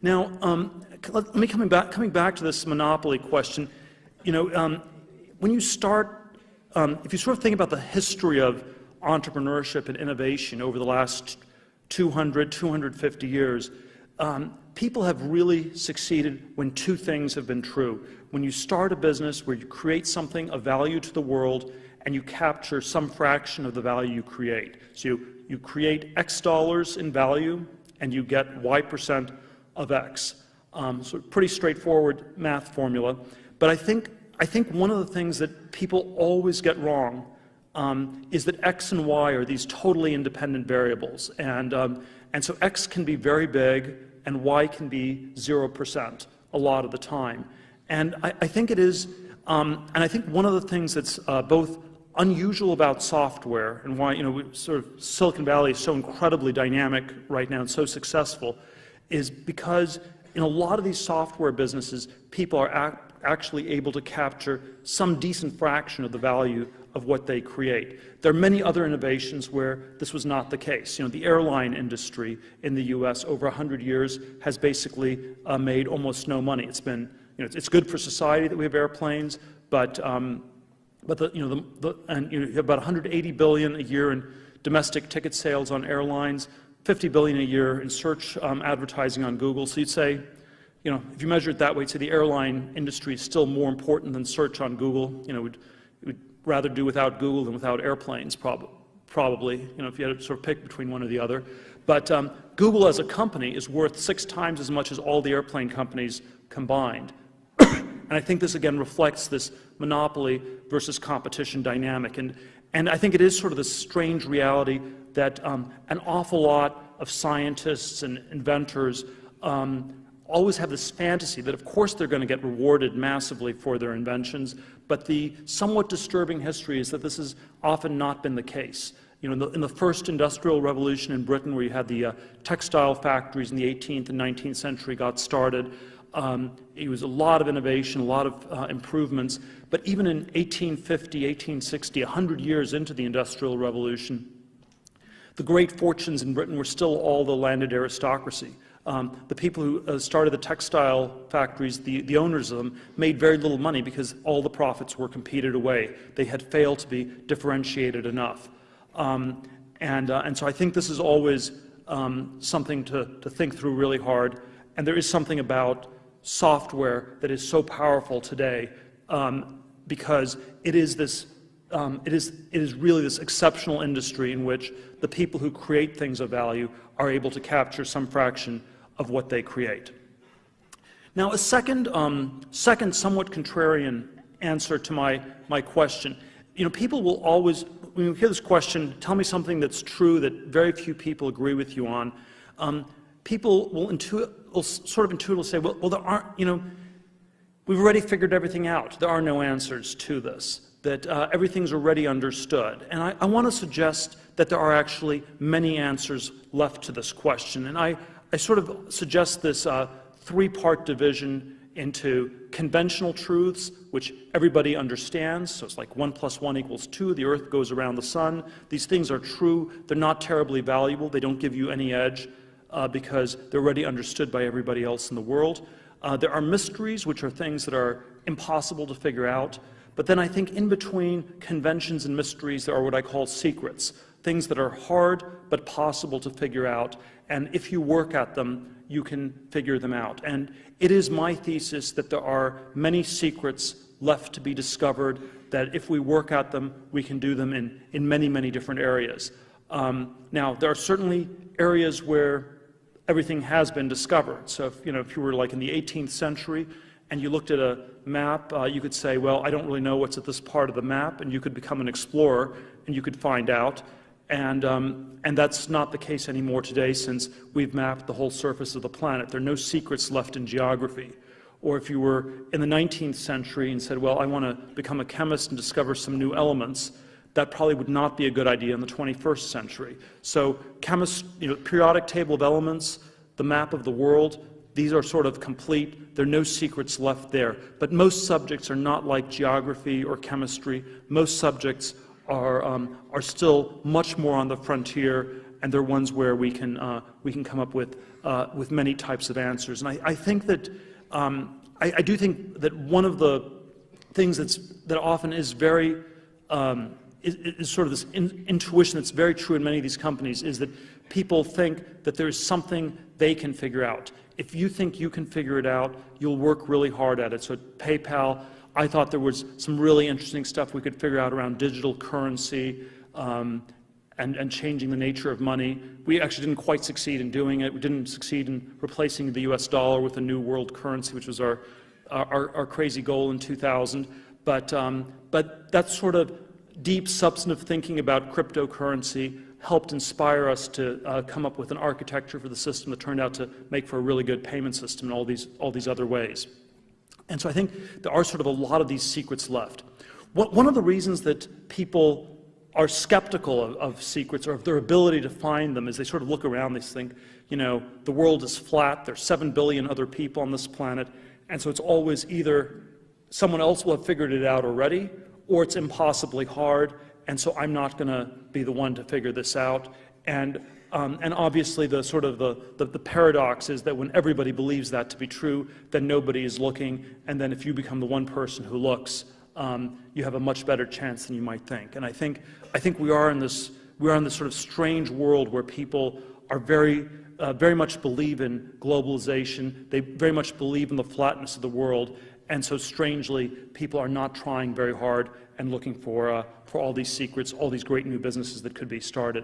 Now, let me coming back to this monopoly question. When you start, if you sort of think about the history of entrepreneurship and innovation over the last 250 years, people have really succeeded when two things have been true. When you start a business where you create something of value to the world and you capture some fraction of the value you create. So you create X dollars in value and you get Y% of X. So pretty straightforward math formula. But I think one of the things that people always get wrong is that X and Y are these totally independent variables. And so X can be very big and Y can be 0% a lot of the time. And I think it is, and I think one of the things that's both unusual about software and why sort of Silicon Valley is so incredibly dynamic right now and so successful is because in a lot of these software businesses, people are actually able to capture some decent fraction of the value of what they create. There are many other innovations where this was not the case. The airline industry in the U.S. over 100 years has basically made almost no money. It's been, it's good for society that we have airplanes, but you have about 180 billion a year in domestic ticket sales on airlines, 50 billion a year in search advertising on Google. So you'd say, if you measure it that way, say the airline industry is still more important than search on Google. We'd rather do without Google than without airplanes, probably, if you had to sort of pick between one or the other. But Google as a company is worth 6 times as much as all the airplane companies combined. And I think this, again, reflects this monopoly versus competition dynamic. And I think it is sort of this strange reality that an awful lot of scientists and inventors always have this fantasy that, of course, they're going to get rewarded massively for their inventions, but the somewhat disturbing history is that this has often not been the case. In the first industrial revolution in Britain, where you had the textile factories in the 18th and 19th century got started, it was a lot of innovation, a lot of improvements, but even in 1850, 1860, 100 years into the Industrial Revolution, the great fortunes in Britain were still all the landed aristocracy. The people who started the textile factories, the owners of them, made very little money because all the profits were competed away. They had failed to be differentiated enough. And so I think this is always something to think through really hard. And there is something about software that is so powerful today because it is really this exceptional industry in which the people who create things of value are able to capture some fraction of what they create. Now, a second somewhat contrarian answer to my question. People will always, when you hear this question, tell me something that's true that very few people agree with you on. People will sort of intuitively say, well, there aren't, we've already figured everything out. There are no answers to this, that everything's already understood. And I want to suggest that there are actually many answers left to this question. And I sort of suggest this 3-part division into conventional truths, which everybody understands. So it's like 1 + 1 = 2. The Earth goes around the sun. These things are true. They're not terribly valuable. They don't give you any edge because they're already understood by everybody else in the world. There are mysteries, which are things that are impossible to figure out. But then I think in between conventions and mysteries, there are what I call secrets, things that are hard but possible to figure out. And if you work at them, you can figure them out. And it is my thesis that there are many secrets left to be discovered, that if we work at them, we can do them in many, many different areas. Now, there are certainly areas where everything has been discovered. So if you were like in the 18th century and you looked at a map, you could say, well, I don't really know what's at this part of the map, and you could become an explorer and you could find out. And that's not the case anymore today, since we've mapped the whole surface of the planet. There are no secrets left in geography. Or if you were in the 19th century and said, well, I want to become a chemist and discover some new elements, that probably would not be a good idea in the 21st century. So periodic table of elements, the map of the world, these are sort of complete. There are no secrets left there. But most subjects are not like geography or chemistry. Most subjects are still much more on the frontier, and they're ones where we can come up with many types of answers. And I think that I do think that one of the things that often is very is sort of this intuition that's very true in many of these companies, is that people think that there is something they can figure out. If you think you can figure it out, you'll work really hard at it. So at PayPal, I thought there was some really interesting stuff we could figure out around digital currency and changing the nature of money. We actually didn't quite succeed in doing it. We didn't succeed in replacing the US dollar with a new world currency, which was our crazy goal in 2000. But that sort of deep substantive thinking about cryptocurrency helped inspire us to come up with an architecture for the system that turned out to make for a really good payment system in all these other ways. And so I think there are sort of a lot of these secrets left. One of the reasons that people are skeptical of secrets or of their ability to find them is they sort of look around, they think, you know, the world is flat, there's 7 billion other people on this planet, and so it's always either someone else will have figured it out already, or it's impossibly hard, and so I'm not going to be the one to figure this out. And obviously the sort of the paradox is that when everybody believes that to be true, then nobody is looking, and then if you become the one person who looks, you have a much better chance than you might think. And I think we are in this sort of strange world where people are very much believe in globalization. They very much believe in the flatness of the world. And so strangely, people are not trying very hard and looking for all these secrets, all these great new businesses that could be started.